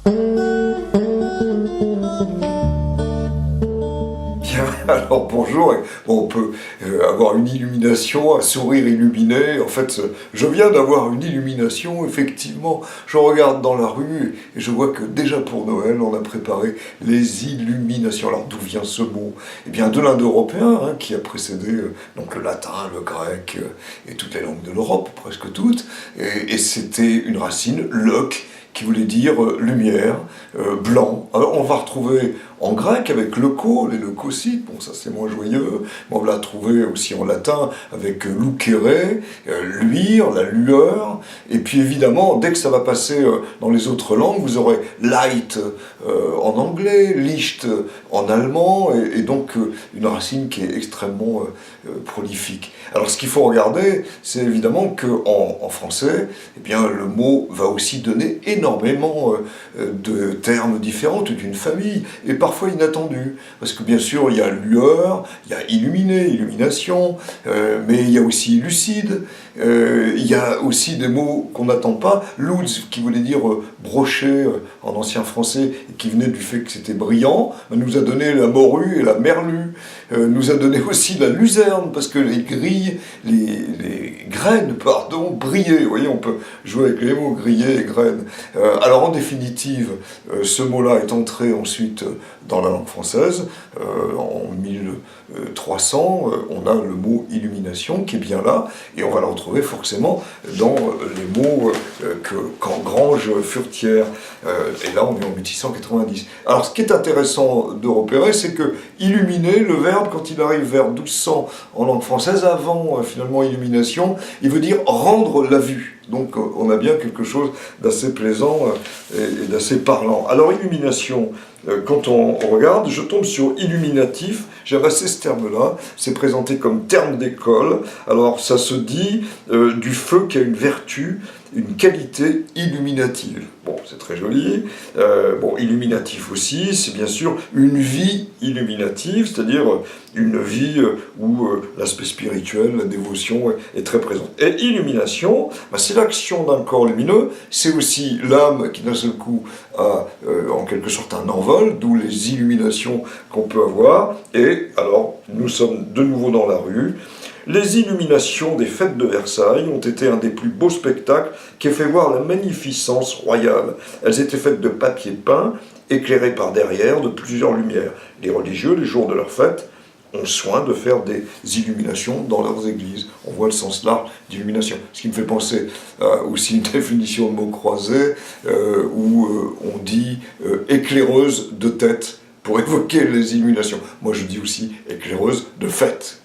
Bien, alors bonjour. Bon, on peut avoir une illumination, un sourire illuminé. En fait, je viens d'avoir une illumination, effectivement. Je regarde dans la rue et je vois que déjà pour Noël, on a préparé les illuminations. Alors d'où vient ce mot? Eh bien de l'indo-européen, hein, qui a précédé donc le latin, le grec et toutes les langues de l'Europe, presque toutes. Et c'était une racine, loc, qui voulait dire lumière, blanc. Alors on va retrouver en grec avec leuko, les leucocytes, bon ça c'est moins joyeux, mais on va la trouver aussi en latin avec lucere, luire, la lueur, et puis évidemment, dès que ça va passer dans les autres langues, vous aurez light en anglais, licht en allemand, et donc une racine qui est extrêmement prolifique. Alors ce qu'il faut regarder, c'est évidemment qu'en français, eh bien, le mot va aussi donner énormément de termes différents, toute une famille, et parfois inattendus. Parce que bien sûr, il y a lueur, il y a illuminé, illumination, mais il y a aussi lucide, il y a aussi des mots qu'on n'attend pas, luz, qui voulait dire broché en ancien français, et qui venait du fait que c'était brillant, nous a donné la morue et la merlue, nous a donné aussi la luzerne, parce que les grilles, les graines, pardon, brillaient. Vous voyez, on peut jouer avec les mots griller et graines. Alors en définitive, ce mot-là est entré ensuite dans la langue française. En 1300, on a le mot illumination qui est bien là, et on va le retrouver forcément dans les mots qu'engrange Furetière. Et là, on est en 1690. Alors, ce qui est intéressant de repérer, c'est que illuminer, le verbe, quand il arrive vers 1200 en langue française, avant finalement illumination, il veut dire rendre la vue. Donc on a bien quelque chose d'assez plaisant et d'assez parlant. Alors illumination, quand on regarde, je tombe sur illuminatif, j'ai ramassé ce terme-là, c'est présenté comme terme d'école. Alors ça se dit du feu qui a une vertu, une qualité illuminative. Bon, c'est très joli. Bon, illuminatif aussi, c'est bien sûr une vie illuminative, c'est-à-dire une vie où l'aspect spirituel, la dévotion est très présente. Et illumination, bah, c'est l'action d'un corps lumineux, c'est aussi l'âme qui d'un seul coup a en quelque sorte un envol, d'où les illuminations qu'on peut avoir. Et alors, nous sommes de nouveau dans la rue. Les illuminations des fêtes de Versailles ont été un des plus beaux spectacles qui a fait voir la magnificence royale. Elles étaient faites de papier peint, éclairées par derrière de plusieurs lumières. Les religieux, les jours de leur fête, ont soin de faire des illuminations dans leurs églises. On voit le sens large d'illumination. Ce qui me fait penser à aussi une définition de mots croisés où on dit éclaireuse de tête pour évoquer les illuminations. Moi je dis aussi éclaireuse de fête.